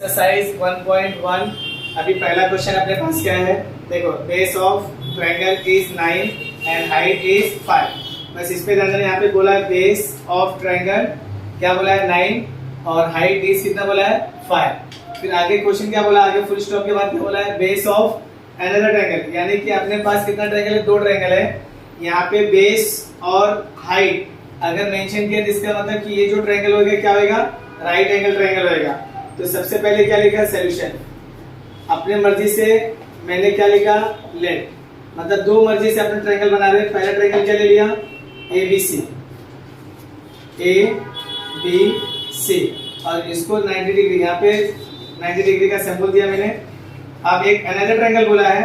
Exercise 1.1 अभी पहला question अपने पास क्या है, देखो base of triangle is 9 and height is 5। बस इस पे ध्यान देना, यहाँ पे बोला है बेस ऑफ ट्रायंगल क्या बोला है 9 और हाइट इज कितना बोला है 5। फिर आगे क्वेश्चन क्या बोला, आगे फुल स्टॉप के बाद क्या बोला है बेस ऑफ अनदर ट्रायंगल, यानी कि अपने पास कितना ट्रायंगल है, दो ट्रायंगल है। यहाँ पे बेस और हाइट अगर मेंशन किया तो इसका मतलब कि ये जो ट्रायंगल होगा क्या होगा, राइट एंगल ट्रायंगल होगा। तो सबसे पहले क्या लिखा सॉल्यूशन, अपने मर्जी से मैंने क्या लिखा लेट, मतलब दो मर्जी से अपने ट्रायंगल बना रहे। पहला ट्रायंगल क्या ले लिया ए बी सी और इसको 90 डिग्री, यहाँ पे 90 डिग्री का सिंबल दिया मैंने। अब एक अनदर ट्रायंगल बोला है,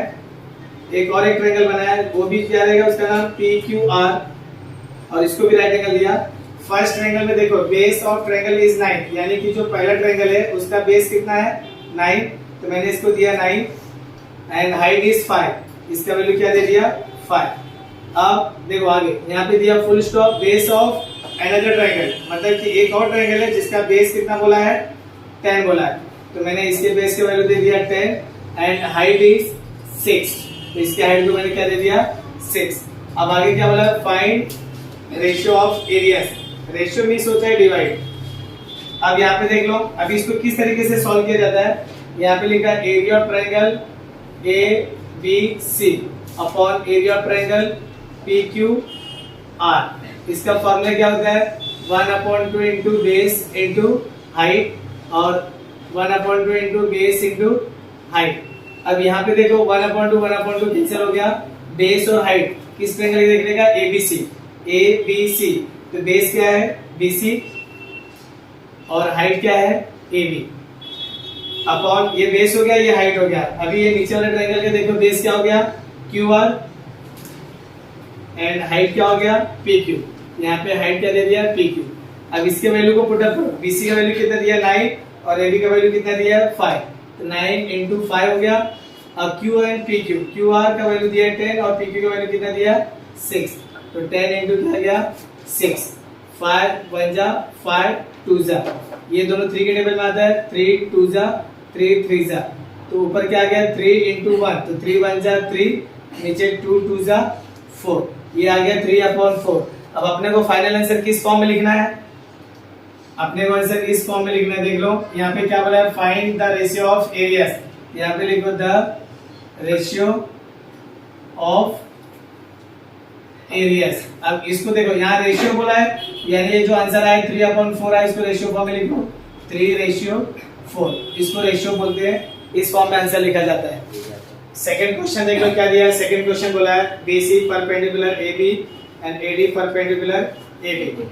एक और एक ट्रायंगल बनाया है, वो भी क्या रहेगा, उसका नाम पी क्यू आर और इसको भी राइट एंगल दिया। फर्स्ट ट्रायंगल में देखो बेस ऑफ ट्रायंगल इज 9, यानी कि जो पहला ट्रायंगल है उसका बेस कितना है 9, तो मैंने इसको दिया 9 एंड हाइट इज 5, इसका वैल्यू क्या दे दिया 5। अब देखो आगे यहाँ पे दिया full stop base of another triangle, मतलब कि एक और ट्रायंगल है जिसका बेस कितना बोला है 10 बोला है, तो मैंने इसके बेस के वैल्यू दे दिया 10 एंड हाइट इज 6, तो इसके हाइट को मैंने क्या दे दिया 6। अब आगे क्या बोला, find ratio of areas, ratio means होता है डिवाइड। अब यहाँ पे देख लो, अभी इसको किस तरीके से सॉल्व किया जाता है। यहाँ पे लिखा area of triangle A B C upon area of triangle P Q R. इसका फॉर्मूला क्या होता है 1/2 इंटू बेस इंटू हाइट और 1/2 इंटू बेस इंटू हाइट। अब यहाँ पे देखो 1/2 कैंसिल हो गया, बेस और हाइट किस ट्रायंगल के देखने का ए बी सी, तो बेस क्या है BC और हाइट क्या है AB अपॉन ये बेस हो गया, ये हाइट हो गया। अभी ये नीचे वाले ट्रायंगल के देखो बेस क्या हो गया QR एंड हाइट क्या हो गया PQ, यहाँ पे हाइट क्या दे दिया PQ। अब इसके वैल्यू को पुट अप करो, BC का वैल्यू कितना दिया 9 और AB का वैल्यू कितना दिया 5, तो 9 into 5 हो गया। अब Q एंड PQ, QR का वैल्यू दिया 10 और PQ का वैल्यू कितना दिया 6, तो 10 into क्या गया 6, 5 1 जा 5 2 जा, ये दोनों 3 के टेबल में आता है, 3 2 जा 3 3 जा, तो ऊपर क्या आ गया 3 into 1, तो 3 1 जा 3, नीचे 2 2 जा 4, ये आ गया 3/4। अब अपने को फाइनल आंसर किस फॉर्म में लिखना है, अपने को आंसर इस फॉर्म में लिखना है। देख लो यहाँ पे क्या बोला है, find the ratio of areas, यहाँ पे लिखो द रेशियो ऑफ एरियाज। अब इसको देखो यहाँ रेशियो बोला है, यानी ये जो आंसर आया 3/4 है, इसको रेशियो फॉर्म में लिखो 3/4, इसको रेशियो बोलते हैं, इस फॉर्म में आंसर लिखा जाता है। सेकंड क्वेश्चन देख लो क्या दिया है। सेकंड क्वेश्चन बोला है BC perpendicular AB and AD perpendicular AB।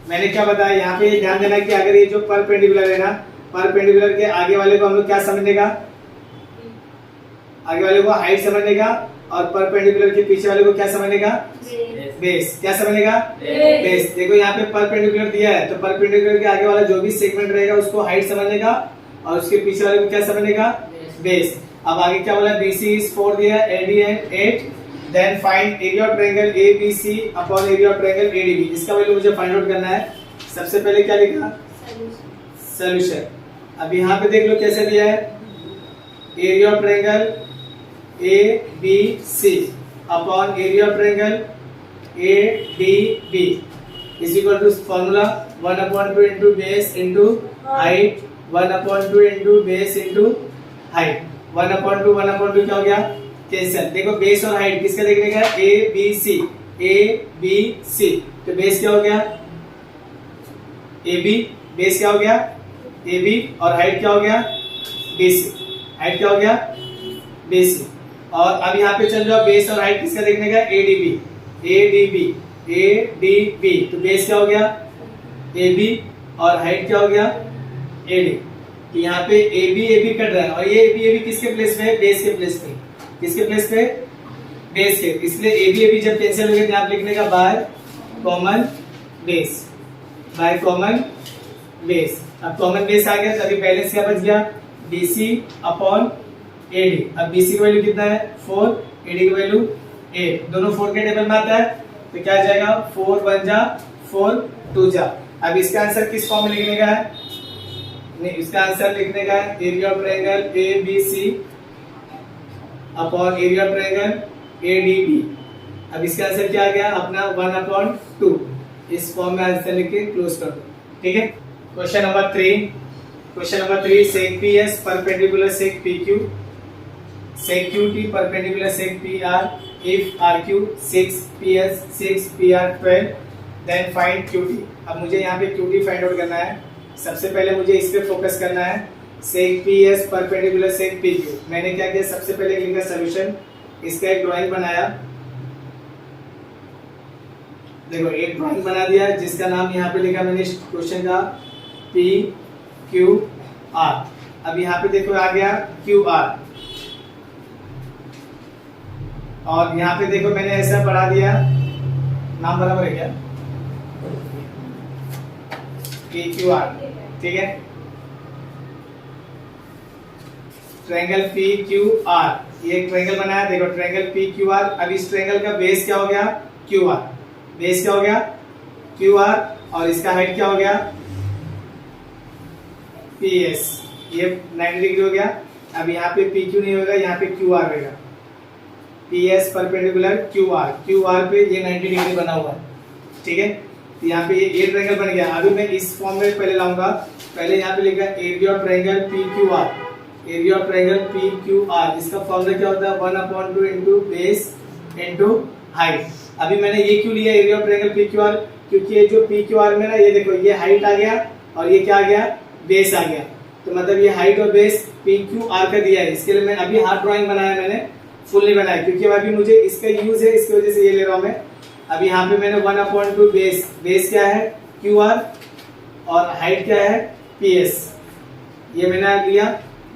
मैंने क्या बताया, यहाँ पे ध्यान देना कि अगर ये जो परपेंडिकुलर है ना, परपेंडिकुलर के आगे वाले को हम लोग क्या समझेगा, आगे वाले को हाइट समझेगा और परपेंडिकुलर के पीछे वाले को क्या समझेगा बेस, क्या समझेगा बेस। देखो यहाँ पे परपेंडिकुलर दिया है, तो परपेंडिकुलर के आगे वाला जो भी सेगमेंट रहेगा उसको हाइट समझेगा और उसके पीछे वाले को क्या समझेगा बेस। अब आगे क्या बोला, BC is 4 दिया, AD and 8, then find area of triangle ABC upon area of triangle ADB। इसका वैल्यू मुझे फाइंड आउट करना है। सबसे पहले क्या लिखा सॉल्यूशन। अब यहाँ पे देख लो कैसे दिया है, area of triangle ABC upon area of triangle ADB is equal to formula 1/2 into base into height, 1/2 into base into height. 1/2 क्या हो गया कैंसिल। देखो बेस और हाइट किसका देखने का ABC, तो बेस क्या हो गया AB, बेस क्या हो गया AB और हाइट क्या हो गया BC, हाइट क्या हो गया BC। और अब यहाँ पे चल जाओ बेस और हाइट किसका देखने का ADB, तो बेस क्या हो गया AB और हाइट क्या हो गया AD। तो यहाँ पे AB कट रहा है और ये AB किसके प्लेस पे है, बेस के प्लेस पे, किसके प्लेस पे बेस के, इसलिए AB जब कैंसिल हो गया तो आप लिखने का बाय कॉमन बेस। अब कॉमन बेस आ गया, तभी बैलेंस क्या बच गया BC अपॉन AD। अब BC का वैल्यू कितना है 4, AD की वैल्यू 8, दोनों 4 के टेबल में आता है, तो क्या आ जाएगा 4 1 जा 4 2 जा। अब इसका आंसर किस फॉर्म में लिखने का है, नहीं, इसका आंसर लिखने का है area of triangle A B C upon area of triangle A D B. अब इसका आंसर क्या आ गया अपना 1/2। इस फॉर्म में आंसर लिख के क्लोज कर दो। ठीक है। Question number 3 seg P S perpendicular seg P Q seg Q T perpendicular seg P R if R Q 6 P S 6 P R 12 then find Q T. अब मुझे यहाँ पे क्यू टी फाइंड आउट करना है। सबसे पहले मुझे इस पे फोकस करना है, सेक P S perpendicular seg P Q. मैंने क्या किया, सबसे पहले लिखा सोल्यूशन, इसका एक ड्राइंग बनाया। देखो एक ड्राइंग बना दिया जिसका नाम यहाँ पे लिखा मैंने क्वेश्चन का पी क्यू आर। अब यहाँ पे देखो आ गया क्यू आर, और यहाँ पे देखो मैंने ऐसा बढ़ा दिया, नाम बराबर है क्या, पी क्यू आर। ठीक है, ट्रायंगल पी क्यू आर, ये एक ट्रायंगल बनाया। देखो ट्रायंगल पी क्यू आर। अब इस ट्रायंगल का बेस क्या हो गया, क्यू आर। बेस क्या हो गया, क्यू आर, और इसका हाइट क्या हो गया, पी एस। ये 90 डिग्री हो गया। अब यहाँ पे पी क्यू नहीं होगा, यहाँ पे क्यू आर रहेगा। P S perpendicular Q R पे ये 90 डिग्री बना हुआ है। ठीक है, तो यहाँ पे ये ट्रायंगल बन गया। अभी मैं इस फॉर्म में पहले लाऊंगा। पहले यहाँ पे लिखा area of triangle P Q are, area of triangle P Q R. इसका फॉर्मूला क्या होता है, 1/2 इंटू बेस इंटू हाइट। अभी मैंने ये क्यों लिया area of triangle P Q are, क्योंकि ये जो पी क्यू आर में ना, ये देखो ये हाइट आ गया और ये क्या आ गया, बेस आ गया। तो मतलब ये हाइट और बेस पी क्यू आर का दिया है। इसके लिए मैं अभी हाफ ड्राइंग बनाया, मैंने फुल नहीं बनाया, क्योंकि अभी मुझे इसका यूज है, इसकी वजह से ये ले रहा हूं मैं। अभी यहाँ पे मैंने 1/2 बेस क्या है, क्यू आर, और हाइट क्या है, पी एस। ये मैंने लिया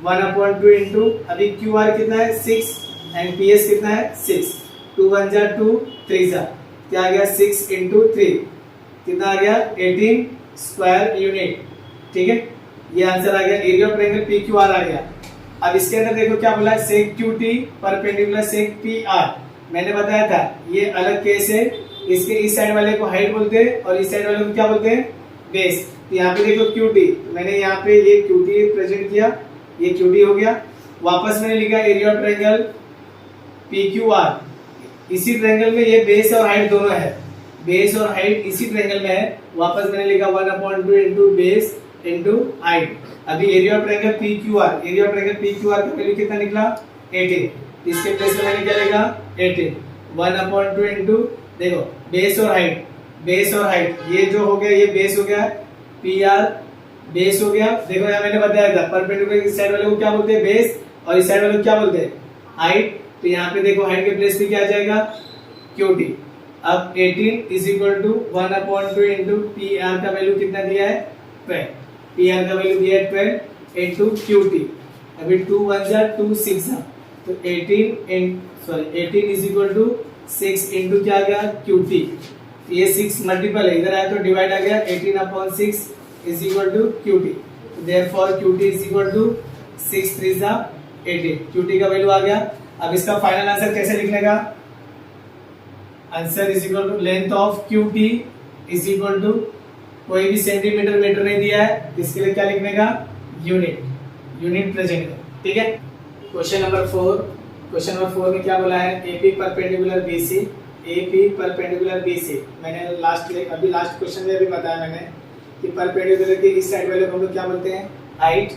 1/2 इंटू, अभी क्यू आर कितना है 6 एंड पी एस कितना है 6। 2 1 जा 2 3 जा, क्या आ गया 6 इंटू 3, कितना आ गया 18 स्क्वायर यूनिट। ठीक है, ये आंसर आ गया, area of triangle P Q R आ गया। अब इसके अंदर देखो क्या बोला, seg Q T perpendicular seg P R. मैंने बताया था ये अलग केस है, इसके इस साइड वाले को हाइट बोलते हैं और इस साइड वाले को क्या बोलते हैं, बेस। तो यहाँ पे देखो क्यू टी, मैंने यहाँ पे ये क्यू टी प्रेजेंट किया, ये क्यू टी हो गया। वापस मैंने लिखा area of triangle P Q are. इसी ट्रायंगल में ये बेस और हाइट दोनों है, बेस और हाइट इसी ट्रायंगल में है। वापस मैंने लिखा 1/2 इंटू बेस इंटू हाइट। अभी area of triangle P Q are, area of triangle P Q are का वैल्यू कितना निकला 18। इसके प्लेस में मैंने क्या लिखा 18। 1/2 इंटू, देखो बेस और हाइट, बेस और हाइट, ये जो हो गया ये बेस हो गया, पी आर बेस हो गया। देखो यहाँ मैंने बताया था परपेंडिकुलर इस साइड वाले को क्या बोलते हैं, बेस, और इस साइड वाले को क्या बोलते हैं, हाइट। तो यहाँ पे देखो हाइट के प्लेस पे क्या आ जाएगा, क्यू टी। अब 18 is equal to 1/2 into P R का वैल्यू कितना दिया है 12, पी आर का वैल्यू दिया है 12 इंटू क्यू टी। अभी 2 1 जा 2 6 जा, तो 18 इज इक्वल टू 6 इंटू क्या आ गया क्यू टी। ये 6 मल्टीपल है, इधर आया तो डिवाइड आ गया, 18/6 is equal to Q T. Therefore Q T is equal to 6 3 जा 18, क्यू टी का वैल्यू आ गया। अब इसका फाइनल आंसर कैसे लिखने का, answer is equal to length of Q T is equal to, कोई भी सेंटीमीटर मीटर नहीं दिया है, इसके लिए क्या लिखने का, यूनिट प्रेजेंट है। ठीक है। क्वेश्चन नंबर 4 में क्या बोला है, AP perpendicular BC, AP perpendicular BC. मैंने अभी लास्ट क्वेश्चन में भी बताया मैंने कि परपेंडिकुलर के इस साइड वाले को हम लोग क्या बोलते हैं, हाइट,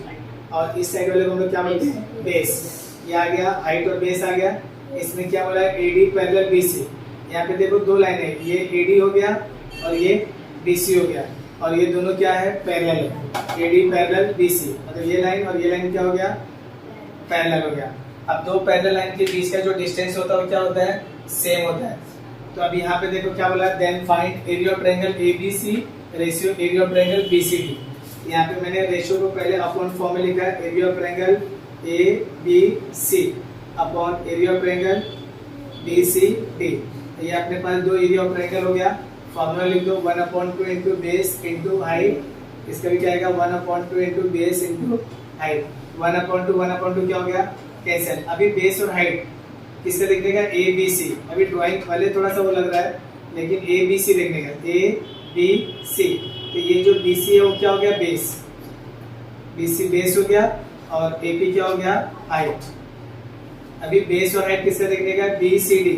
और इस साइड वाले को हम लोग क्या बोलते हैं, बेस। ये आ गया हाइट और बेस आ गया। इसमें क्या बोला है, एडी पैरेलल बीसी। यहाँ पे देखो दो लाइन है, ये एडी हो गया और ये बीसी हो गया, और ये दोनों क्या है, पैरेलल है, एडी पैरेलल बीसी। मतलब ये लाइन और ये लाइन क्या हो गया, पैरेलल हो गया। अब दो पैरेलल लाइन के बीच का जो डिस्टेंस होता है वो क्या होता है, सेम होता है। तो अब यहाँ पे देखो क्या बोला है, then find area of triangle ABC ratio area of triangle BCD. यहाँ पे मैंने रेशियो को पहले अपॉन फॉर्म में लिखा है, area of triangle A B C upon area of triangle B C D. ये अपने पास दो एरिया ऑफ ट्रायंगल हो गया। फॉर्मूला लिख दो 1/2 इंटू बेस इंटू हाइट। इसका भी क्या आएगा 1/2 इंटू बेस इंटू हाइट। 1/2 क्या हो गया, कैंसिल। अभी बेस और हाइट किसका देखने का, ए बी सी। अभी ड्राइंग वाले थोड़ा सा वो लग रहा है, लेकिन ए बी सी देखने का, ए बी सी। तो ये जो बी सी है वो क्या हो गया, बेस। BC बेस हो गया और AP क्या हो गया, हाइट। अभी बेस और हाइट किसका देखने का, BCD,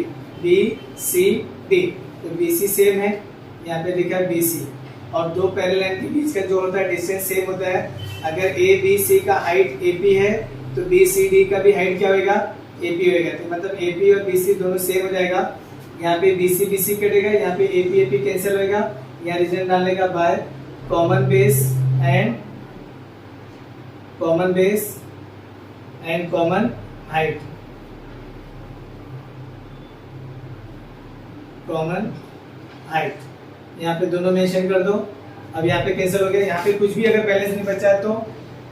BCD, तो BC सेम है, यहाँ पे लिखा है BC, और दो पैरेलल के बीच का जो होता है डिस्टेंस सेम होता है। अगर ABC का हाइट AP है तो BCD का भी हाइट क्या होगा, AP होगा। तो मतलब AP और BC दोनों सेम हो जाएगा। यहाँ पे BC BC कटेगा, यहाँ पे AP AP कैंसिल होगा। यहाँ रीजन डालने का by common base and common height, common height यहाँ पे दोनों मेंशन कर दो। अब यहाँ पे कैंसिल हो गया, यहाँ पे कुछ भी अगर बैलेंस नहीं बचा तो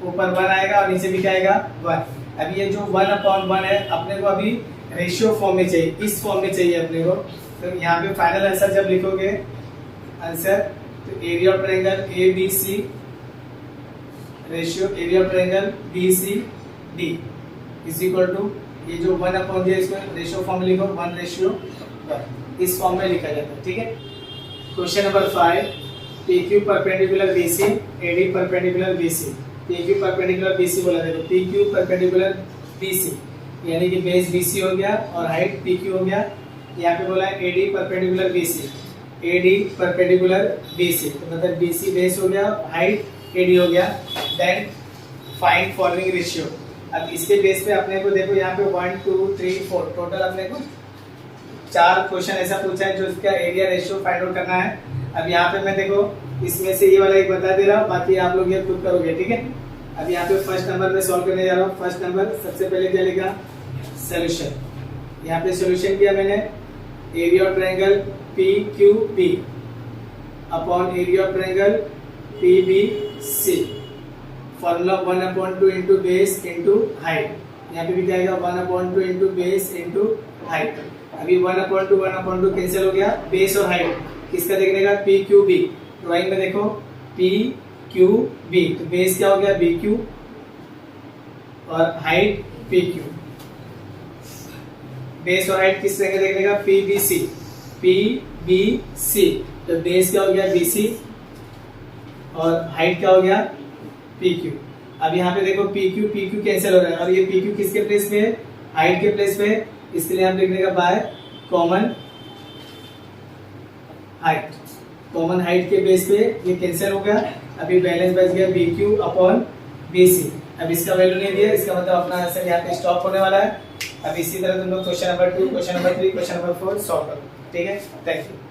ऊपर 1 आएगा और नीचे भी क्या आएगा, 1। अब ये जो 1/1 है अपने को अभी रेशियो फॉर्म में चाहिए, इस फॉर्म में चाहिए अपने को। तो यहाँ पे फाइनल आंसर जब लिखोगे आंसर, तो area of triangle ABC ratio area of triangle BCD is equal to, ये जो 1/, इसको रेशियो फॉर्म में लिखो 1:1, इस फॉर्म में लिखा जाता है। ठीक है। Question number 5, PQ perpendicular BC, AD perpendicular BC। PQ perpendicular BC बोला, देखो PQ परपेंडिकुलर BC यानी कि बेस BC हो गया और हाइट PQ हो गया। यहाँ पे बोला है AD perpendicular BC, AD perpendicular BC, तो मतलब BC बेस हो गया, हाइट AD हो गया। Then find following ratio. अब इसके बेस पे अपने को देखो यहाँ पे 1 2 3 4 टोटल अपने को 4 क्वेश्चन ऐसा पूछा है जो इसका एरिया रेशियो फाइंड आउट करना है। अब यहाँ पे मैं देखो इसमें से ये वाला एक बता दे रहा हूँ, बाकी आप लोग ये खुद करोगे। ठीक है। अब यहाँ पे फर्स्ट नंबर में सॉल्व करने जा रहा हूँ। फर्स्ट नंबर सबसे पहले क्या लिखा, सोल्यूशन। यहाँ पे सोल्यूशन किया मैंने, area of triangle PQP upon area of triangle PBC, formula 1/2 into base into height. यहाँ पे भी क्या आएगा, 1/2 इंटू बेस इंटू हाइट। अभी 1/2 कैंसिल हो गया, बेस और हाइट किसका देखने का, PQB। ड्राइंग में देखो PQB, तो बेस क्या हो गया BQ और हाइट PQ। बेस और हाइट किस तरह देखने का, PBC, तो बेस क्या हो गया BC और हाइट क्या हो गया PQ। अब यहाँ पे देखो PQ कैंसिल हो रहा है और ये PQ किसके प्लेस पे है, हाइट के प्लेस पे है, इसके लिए हम लिखने का by common height. Common height के बेस पे ये कैंसिल हो गया। अभी बैलेंस बच गया BQ अपॉन BC। अब इसका वैल्यू नहीं दिया, इसका मतलब अपना आंसर यहाँ पे स्टॉप होने वाला है। अब इसी तरह तुम लोग question number 2, question number 3, question number 4 solve करो। ठीक है, थैंक यू।